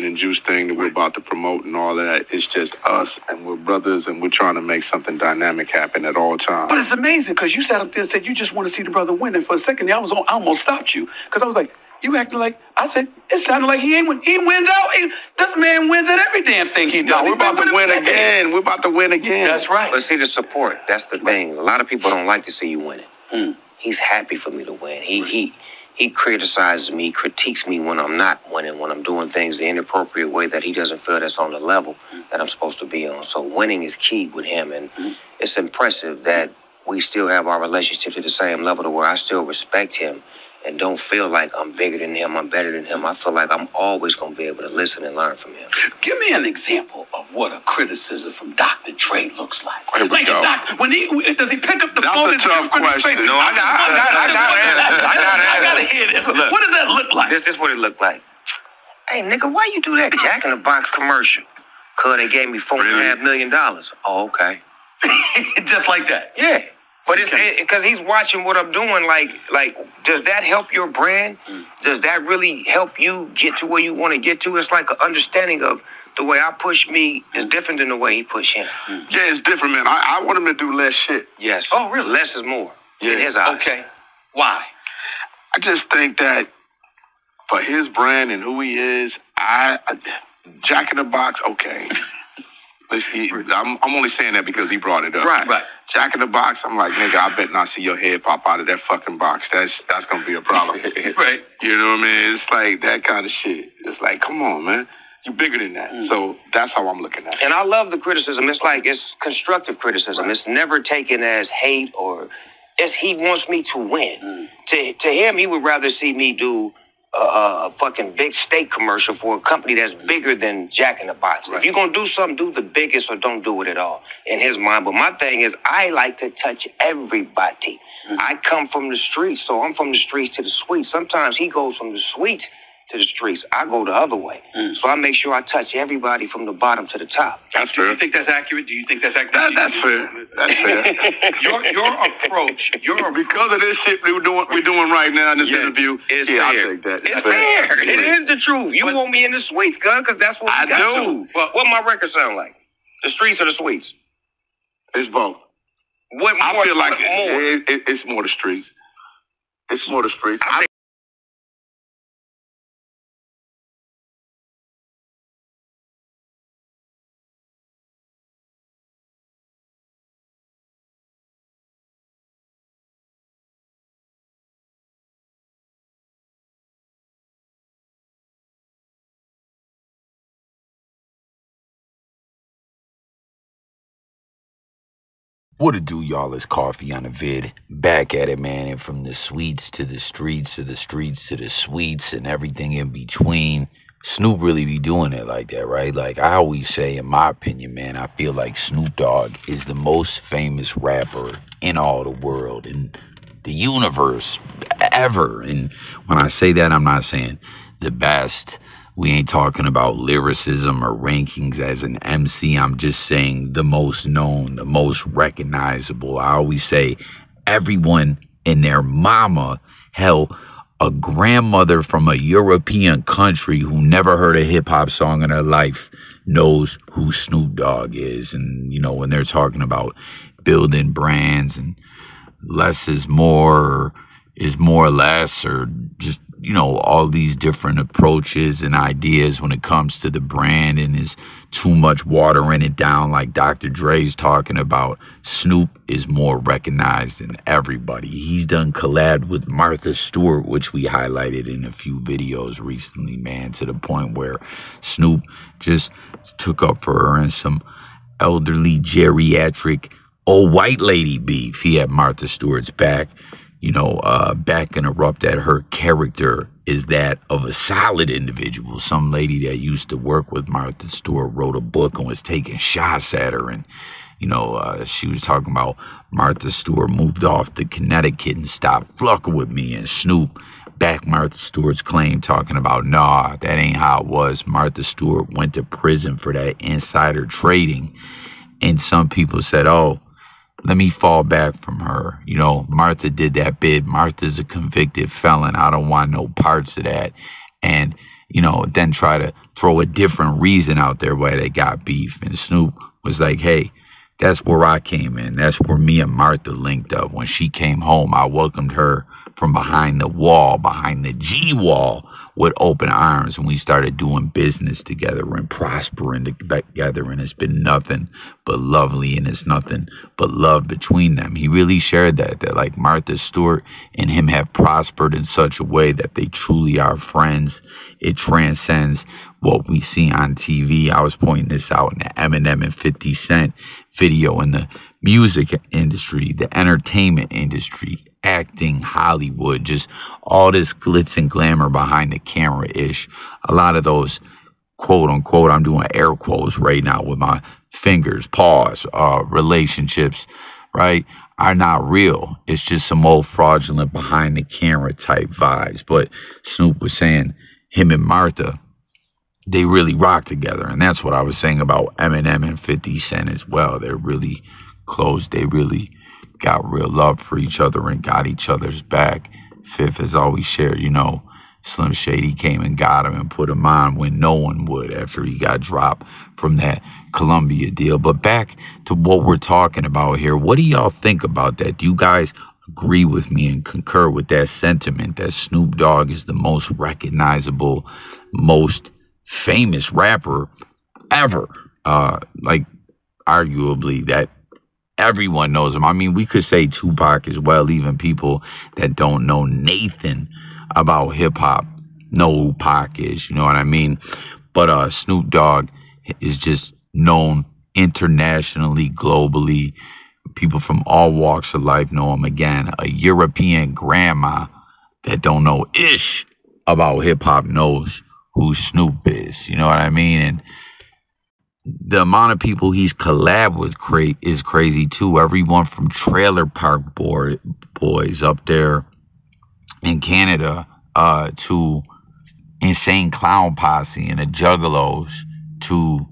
and juice thing that we're about to promote and all that. It's just us, and we're brothers, and we're trying to make something dynamic happen at all times. But it's amazing because you sat up there and said you just want to see the brother win, and for a second, I almost stopped you because I was like, you acting like, I said, it sounded like he ain't win. He wins out. This man wins at every damn thing he does. No, we're about to win again. We're about to win again. That's right. But see, the support, that's the thing. A lot of people don't like to see you winning. He's happy for me to win. He criticizes me, critiques me when I'm not winning, when I'm doing things the inappropriate way that he doesn't feel that's on the level that I'm supposed to be on. So winning is key with him, and it's impressive that we still have our relationship to the same level to where I still respect him and don't feel like I'm bigger than him, I'm better than him. I feel like I'm always going to be able to listen and learn from him. Give me an example of what a criticism from Dr. Dre looks like. Here we go. Does he pick up the phone? That's a tough question. No, I got to hear this. Look, what does that look like? This what it looked like. Hey, nigga, why you do that Jack in the Box commercial? Cause they gave me $4.5 million. Oh, okay. Just like that. Yeah. But it's because he's watching what I'm doing. Like, does that help your brand? Does that really help you get to where you want to get to? It's like an understanding of the way I push me is different than the way he push him. Yeah, it's different, man. I want him to do less shit. Yes. Oh, really? Less is more. Yeah. In his eyes. Okay. Why? I just think that for his brand and who he is, Jack in the Box, okay. I'm only saying that because he brought it up. Right. Jack in the Box, I'm like, nigga, I bet not see your head pop out of that fucking box. That's gonna be a problem. Right. You know what I mean? It's like that kind of shit. It's like, come on, man. You bigger than that. So that's how I'm looking at it. And I love the criticism. It's like, it's constructive criticism. Right. It's never taken as hate or he wants me to win. To him, he would rather see me do a fucking big steak commercial for a company that's bigger than Jack in the Box. Right. If you're going to do something, do the biggest or don't do it at all, in his mind. But my thing is, I like to touch everybody. I come from the streets, so I'm from the streets to the suites. Sometimes he goes from the suites to the streets. I go the other way. So I make sure I touch everybody from the bottom to the top. That's fair. Do you think that's accurate? Do you think that's accurate? That's fair. That's fair. Your approach, because of this shit we're doing right now in this interview, it's fair. I'll take that. It's fair. It is the truth. You want me in the suites, gun, because that's what we got to. But what my record sound like? The streets or the suites? It's both. I feel like it's more the streets. It's more the streets. What it do, y'all? It's Coffee on the vid. Back at it, man. And from the suites to the streets to the streets to the suites and everything in between. Snoop really be doing it like that, right? Like I always say, in my opinion, man, I feel like Snoop Dogg is the most famous rapper in all the world, in the universe, ever. And when I say that, I'm not saying the best. We ain't talking about lyricism or rankings as an MC. I'm just saying the most known, the most recognizable. I always say everyone and their mama, hell, a grandmother from a European country who never heard a hip-hop song in her life knows who Snoop Dogg is. And, you know, when they're talking about building brands and less is more, or is more or less, or just, you know, all these different approaches and ideas when it comes to the brand, and is too much watering it down like Dr. Dre's talking about. Snoop is more recognized than everybody. He's done collab with Martha Stewart, which we highlighted in a few videos recently, man, to the point where Snoop just took up for her in some elderly geriatric old white lady beef. He had Martha Stewart's back. You know, backing her up that her character is that of a solid individual. Some lady that used to work with Martha Stewart wrote a book and was taking shots at her. And, you know, she was talking about Martha Stewart moved off to Connecticut and stopped fucking with me. And Snoop backed Martha Stewart's claim, talking about, nah, that ain't how it was. Martha Stewart went to prison for that insider trading. And some people said, oh, let me fall back from her. You know, Martha did that bid. Martha's a convicted felon. I don't want no parts of that. And you know, then try to throw a different reason out there why they got beef. And Snoop was like, hey, that's where I came in. That's where me and Martha linked up. When she came home, I welcomed her from behind the wall, behind the G wall, with open arms. And we started doing business together and prospering together. And it's been nothing but lovely, and it's nothing but love between them. He really shared that like Martha Stewart and him have prospered in such a way that they truly are friends. It transcends what we see on TV. I was pointing this out in the Eminem and 50 Cent video, in the music industry, the entertainment industry, acting, Hollywood, just all this glitz and glamour behind the camera-ish. A lot of those, quote unquote, I'm doing air quotes right now with my fingers, pause, relationships, right, are not real. It's just some old fraudulent behind the camera type vibes. But Snoop was saying him and Martha, they really rock together. And that's what I was saying about Eminem and 50 Cent as well. They're really close. They really got real love for each other and got each other's back. Fifth has always shared, you know, Slim Shady came and got him and put him on when no one would after he got dropped from that Columbia deal. But back to what we're talking about here. What do y'all think about that? Do you guys agree with me and concur with that sentiment that Snoop Dogg is the most recognizable, most famous rapper ever? Like, arguably, that everyone knows him. I mean, we could say Tupac as well. Even people that don't know Nathan about hip-hop know who Pac is, you know what I mean? But Snoop Dogg is just known internationally, globally. People from all walks of life know him. Again, a European grandma that don't know ish about hip-hop knows who Snoop is, you know what I mean? And the amount of people he's collabed with is crazy too. Everyone from Trailer Park Boys up there in Canada to Insane Clown Posse and the Juggalos to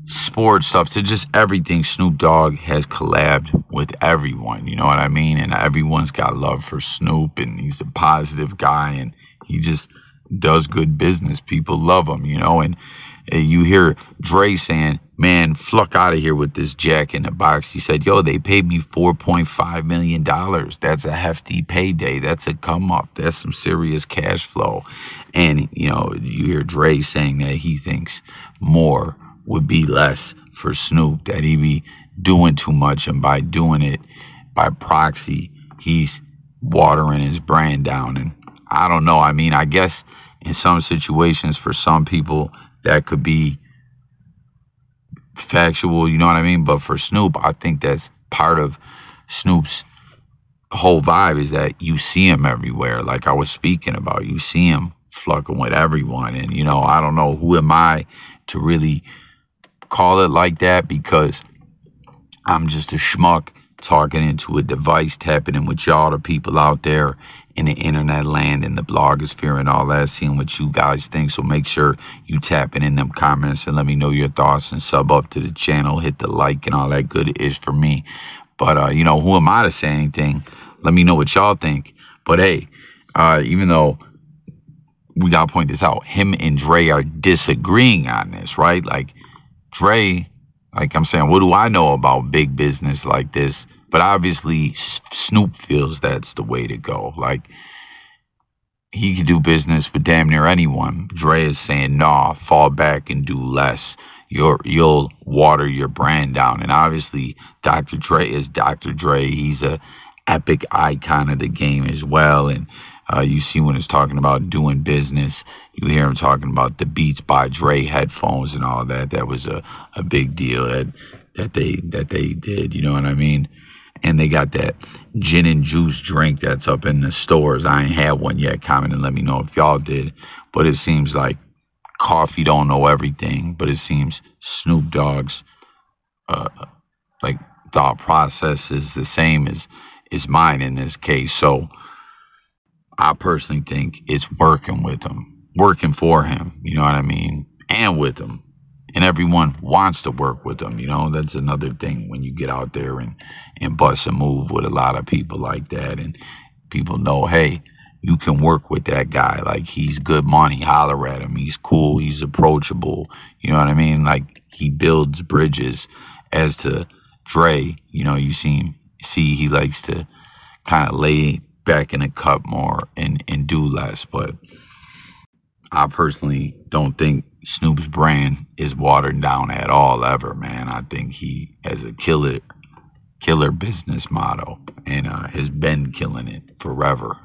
sports stuff to just everything. Snoop Dogg has collabed with everyone, you know what I mean? And everyone's got love for Snoop, and he's a positive guy, and he just does good business. People love him, you know. And you hear Dre saying, man, fluck out of here with this Jack in the Box. He said, yo, they paid me $4.5 million. That's a hefty payday. That's a come up. That's some serious cash flow. And, you know, you hear Dre saying that he thinks more would be less for Snoop, that he be doing too much, and by doing it by proxy, he's watering his brand down. And I don't know. I mean, I guess in some situations for some people that could be factual, you know what I mean? But for Snoop, I think that's part of Snoop's whole vibe, is that you see him everywhere. Like I was speaking about, you see him flucking with everyone. And, you know, I don't know, who am I to really call it like that, because I'm just a schmuck talking into a device, tapping in with y'all, the people out there in the internet land and the blogosphere and all that, seeing what you guys think. So make sure you tapping in them comments and let me know your thoughts, and sub up to the channel, hit the like and all that good ish for me. But, you know, who am I to say anything? Let me know what y'all think. But hey, even though we got to point this out, him and Dre are disagreeing on this, right? Like Dre, like I'm saying, what do I know about big business like this? But obviously, Snoop feels that's the way to go. Like, he could do business with damn near anyone. Dre is saying, nah, fall back and do less. You'll water your brand down. And obviously, Dr. Dre is Dr. Dre. He's a epic icon of the game as well. And you see when it's talking about doing business, you hear him talking about the Beats by Dre headphones and all that. That was a big deal that they did, you know what I mean? And they got that gin and juice drink that's up in the stores. I ain't had one yet. Comment and let me know if y'all did. But it seems like coffee don't know everything, but it seems Snoop Dogg's like thought process is the same as mine in this case. So I personally think it's working with him, working for him, you know what I mean, and with him. And everyone wants to work with them, you know. That's another thing when you get out there and bust a move with a lot of people like that. And people know, hey, you can work with that guy. Like, he's good money. Holler at him. He's cool. He's approachable. You know what I mean? Like, he builds bridges. As to Dre, you know, you see he likes to kind of lay back in the cup more and do less. But I personally don't think Snoop's brand is watered down at all ever, man. I think he has a killer business model and has been killing it forever,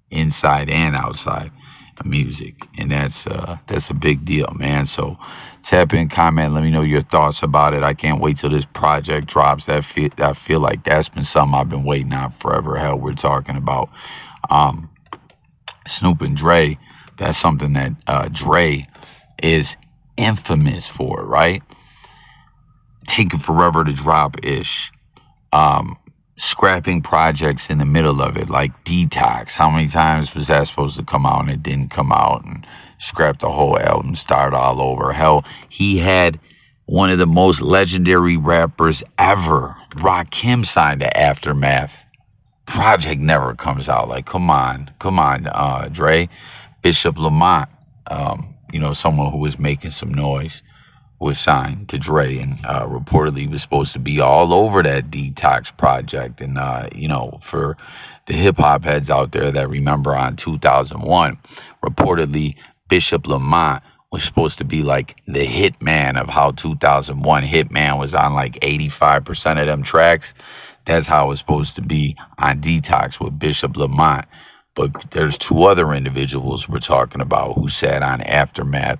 inside and outside of music, and that's a big deal, man. So tap in, comment, let me know your thoughts about it. I can't wait till this project drops. I feel like that's been something I've been waiting on forever. Hell, we're talking about Snoop and Dre. That's something that Dre is infamous for, right? Taking forever to drop ish. Scrapping projects in the middle of it, like Detox. How many times was that supposed to come out and it didn't come out, and scrap the whole album, start all over? Hell, he had one of the most legendary rappers ever, Rakim, signed to Aftermath. Project never comes out. Like, come on, Dre. Bishop Lamont, you know, someone who was making some noise, was signed to Dre, and reportedly was supposed to be all over that Detox project. And, you know, for the hip-hop heads out there that remember on 2001, reportedly Bishop Lamont was supposed to be like the hitman of how 2001 Hitman was on like 85% of them tracks. That's how it was supposed to be on Detox with Bishop Lamont. But there's two other individuals we're talking about who sat on Aftermath,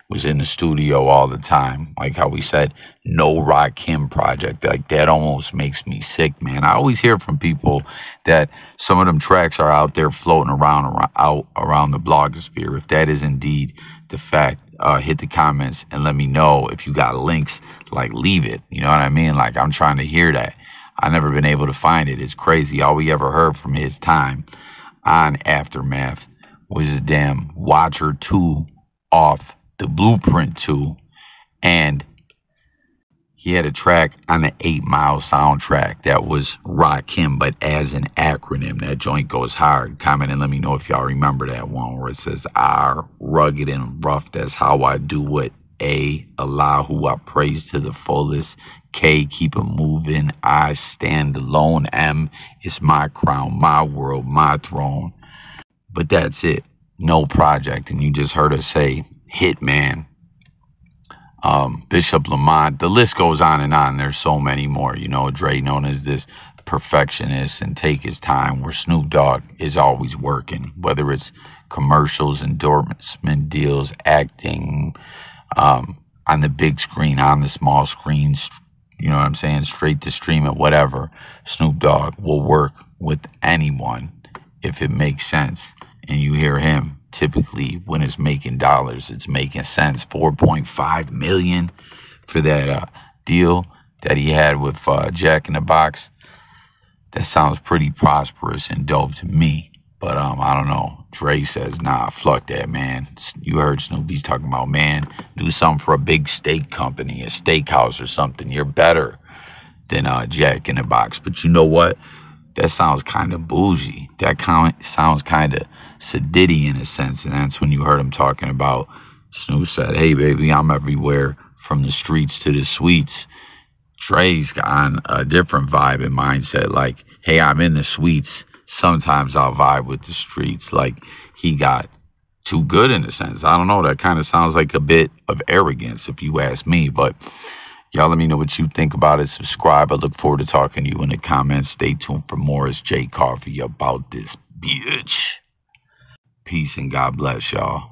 was in the studio all the time. Like how we said, no Rakim project. Like, that almost makes me sick, man. I always hear from people that some of them tracks are out there floating around the blogosphere. If that is indeed the fact, hit the comments and let me know. If you got links, like, leave it. You know what I mean? Like, I'm trying to hear that. I've never been able to find it. It's crazy. All we ever heard from his time on Aftermath was a damn Watcher 2 off the Blueprint 2, and he had a track on the 8 Mile soundtrack that was Rakim, but as an acronym. That joint goes hard. Comment and let me know if y'all remember that one where it says R, rugged and rough, that's how I do it. A, Allah who I praise to the fullest. K, keep it moving. I stand alone. M, it's my crown, my world, my throne. But that's it. No project. And you just heard us say Hitman, Bishop Lamont. The list goes on and on. There's so many more. You know, Dre known as this perfectionist and take his time, where Snoop Dogg is always working, whether it's commercials, endorsement deals, acting, on the big screen, on the small screens, you know what I'm saying, straight to stream it, whatever. Snoop Dogg will work with anyone if it makes sense. And you hear him typically when it's making dollars, it's making sense. 4.5 million for that deal that he had with Jack in the Box. That sounds pretty prosperous and dope to me. But I don't know. Dre says, nah, fuck that, man. You heard Snoopy's talking about, man, do something for a big steak company, a steakhouse or something. You're better than Jack in the Box. But you know what? That sounds kind of bougie. That sounds kind of sedity in a sense. And that's when you heard him talking about, Snoop said, hey, baby, I'm everywhere from the streets to the suites. Dre's on a different vibe and mindset. Like, hey, I'm in the suites. Sometimes I'll vibe with the streets. Like, he got too good in a sense. I don't know. That kind of sounds like a bit of arrogance if you ask me. But y'all let me know what you think about it. Subscribe. I look forward to talking to you in the comments. Stay tuned for more. It's J Coffee about this bitch. Peace and God bless y'all.